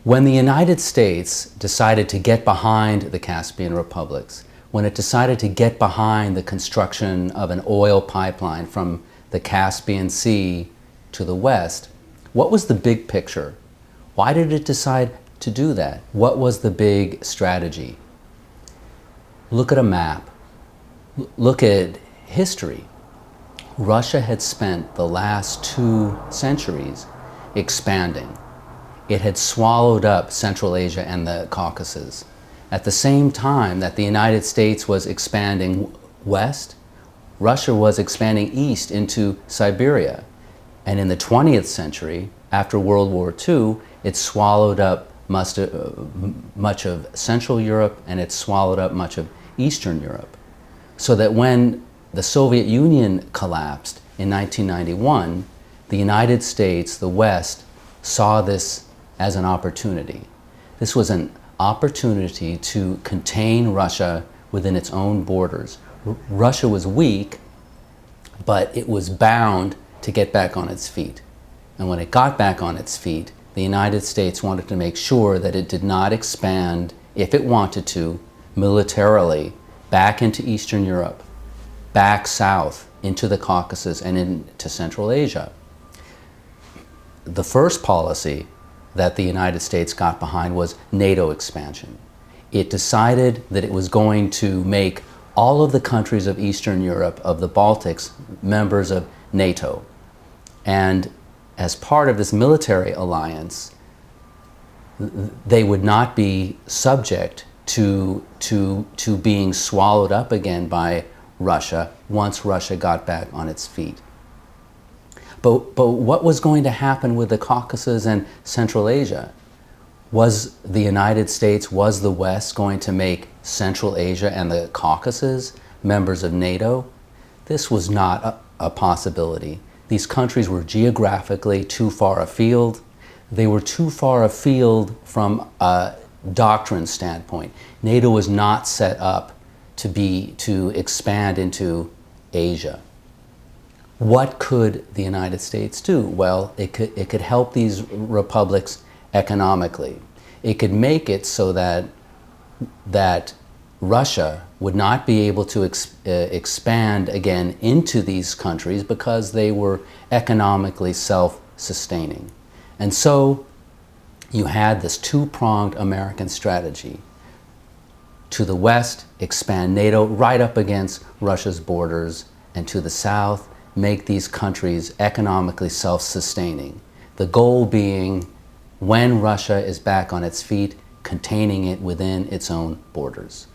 When the United States decided to get behind the Caspian republics, when it decided to get behind the construction of an oil pipeline from the Caspian Sea to the west, what was the big picture? Why did it decide to do that? What was the big strategy? Look at a map. Look at history. Russia had spent the last 2 centuries expanding. It had swallowed up Central Asia and the Caucasus. At the same time that the United States was expanding west, Russia was expanding east into Siberia. And in the 20th century, after World War II, it swallowed up much of Central Europe, and it swallowed up much of Eastern Europe. So that when the Soviet Union collapsed in 1991, the United States, the West, saw this as an opportunity. This was an opportunity to contain Russia within its own borders. Russia was weak, but it was bound to get back on its feet. And when it got back on its feet, the United States wanted to make sure that it did not expand, if it wanted to, militarily, back into Eastern Europe, back south into the Caucasus and into Central Asia. The first policy that the United States got behind was NATO expansion. It decided that it was going to make all of the countries of Eastern Europe, of the Baltics, members of NATO. And as part of this military alliance, they would not be subject to being swallowed up again by Russia once Russia got back on its feet. But what was going to happen with the Caucasus and Central Asia? Was the United States, was the West going to make Central Asia and the Caucasus members of NATO? This was not a possibility. These countries were geographically too far afield. They were too far afield from a doctrine standpoint. NATO was not set up to expand into Asia. What could the United States do? Well, it could help these republics economically. It could make it so that Russia would not be able to expand again into these countries because they were economically self-sustaining. And so you had this two-pronged American strategy. To the west, expand NATO right up against Russia's borders, and to the south, make these countries economically self-sustaining. The goal being, when Russia is back on its feet, containing it within its own borders.